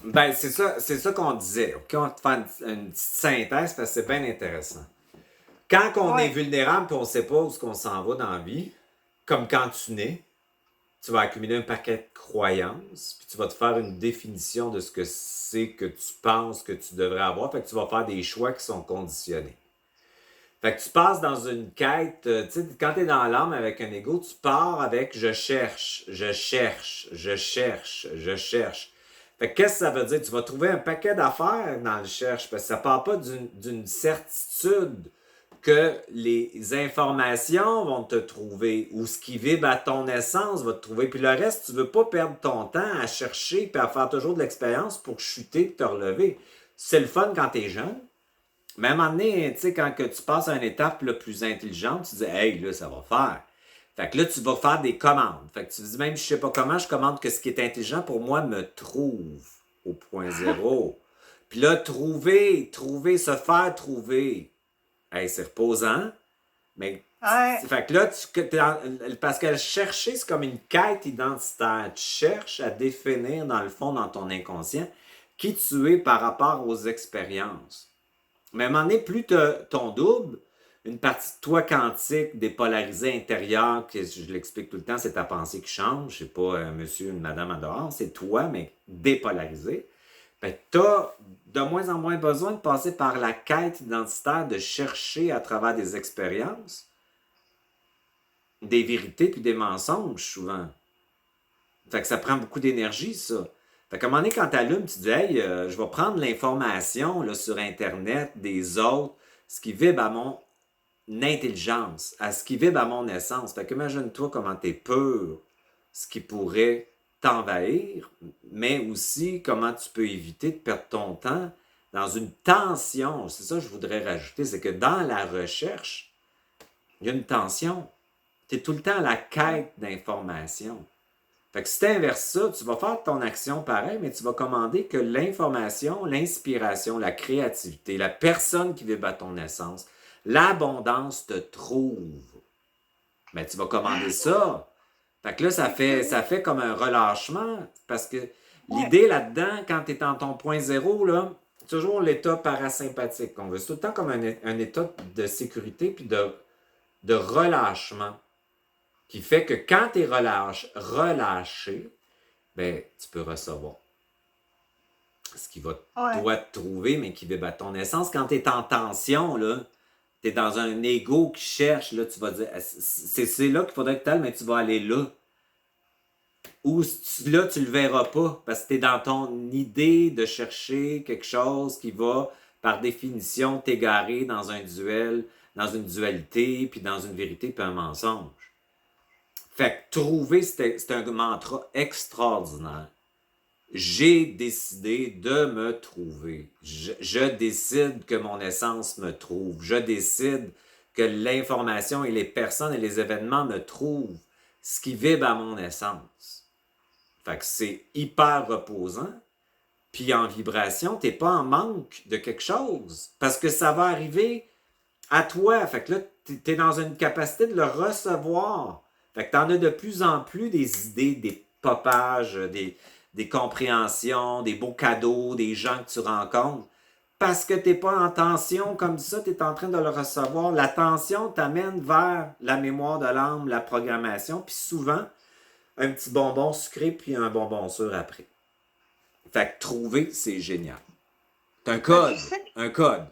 Ben, c'est ça qu'on disait. OK, on va te faire une petite synthèse parce que c'est bien intéressant. Quand on est Ouais. vulnérable et on ne sait pas où ce qu'on s'en va dans la vie, comme quand tu nais, tu vas accumuler un paquet de croyances, puis tu vas te faire une définition de ce que c'est que tu penses que tu devrais avoir. Fait que tu vas faire des choix qui sont conditionnés. Fait que tu passes dans une quête, tu sais, quand tu es dans l'âme avec un ego, tu pars avec je cherche, je cherche, je cherche, je cherche. Fait que qu'est-ce que ça veut dire? Tu vas trouver un paquet d'affaires dans le cherche, parce que ça part pas d'une certitude que les informations vont te trouver ou ce qui vibre à ton essence va te trouver. Puis le reste, tu veux pas perdre ton temps à chercher puis à faire toujours de l'expérience pour chuter et te relever. C'est le fun quand tu es jeune, mais à un moment donné, tu sais, quand que tu passes à une étape là, plus intelligente, tu dis, hey, là, ça va faire. Fait que là, tu vas faire des commandes. Fait que tu dis, même, je sais pas comment, je commande que ce qui est intelligent pour moi me trouve au point zéro. Puis là, trouver, se faire trouver. Hey, c'est reposant, mais Ouais. fait que là, parce que chercher, c'est comme une quête identitaire. Tu cherches à définir, dans le fond, dans ton inconscient, qui tu es par rapport aux expériences. Mais à un moment donné, plus tu ton double, une partie de toi quantique, dépolarisée intérieure, que je l'explique tout le temps, c'est ta pensée qui change, c'est pas monsieur, une madame en dehors, c'est toi, mais dépolarisé. Ben, tu as de moins en moins besoin de passer par la quête identitaire, de chercher à travers des expériences, des vérités puis des mensonges, souvent. Fait que ça prend beaucoup d'énergie, ça. Fait qu'à un moment donné, quand tu allumes, tu dis, hey, je vais prendre l'information là, sur Internet des autres, ce qui vibre à mon intelligence, à ce qui vibre à mon essence. Fait qu'imagine-toi comment tu es pur, ce qui pourrait t'envahir, mais aussi comment tu peux éviter de perdre ton temps dans une tension. C'est ça que je voudrais rajouter, c'est que dans la recherche, il y a une tension. Tu es tout le temps à la quête d'information. Fait que si tu inverses ça, tu vas faire ton action pareil, mais tu vas commander que l'information, l'inspiration, la créativité, la personne qui vibre à ton essence, l'abondance te trouve. Mais tu vas commander ça. Fait que là, ça fait comme un relâchement, parce que Ouais. l'idée là-dedans, quand tu es dans ton point zéro, là, c'est toujours l'état parasympathique qu'on veut. C'est tout le temps comme un état de sécurité puis de relâchement qui fait que quand tu es relâché, ben, tu peux recevoir ce qui va, Ouais. toi, te trouver, mais qui vibre à ton essence. Quand tu es en tension, là, tu es dans un ego qui cherche, là, tu vas dire, c'est là qu'il faudrait que tu ailles, mais tu vas aller là. Ou là, tu le verras pas, parce que tu es dans ton idée de chercher quelque chose qui va, par définition, t'égarer dans un duel, dans une dualité, puis dans une vérité, puis un mensonge. Fait que trouver, c'est un mantra extraordinaire. J'ai décidé de me trouver. Je décide que mon essence me trouve. Je décide que l'information et les personnes et les événements me trouvent. Ce qui vibre à mon essence. Fait que c'est hyper reposant. Puis en vibration, t'es pas en manque de quelque chose. Parce que ça va arriver à toi. Fait que là, t'es dans une capacité de le recevoir. Fait que t'en as de plus en plus des idées, des popages, des compréhensions, des beaux cadeaux, des gens que tu rencontres. Parce que t'es pas en tension comme ça, tu es en train de le recevoir. La tension t'amène vers la mémoire de l'âme, la programmation, puis souvent, un petit bonbon sucré, puis un bonbon sûr après. Fait que trouver, c'est génial. C'est un Ben, tu code. sais, Un code.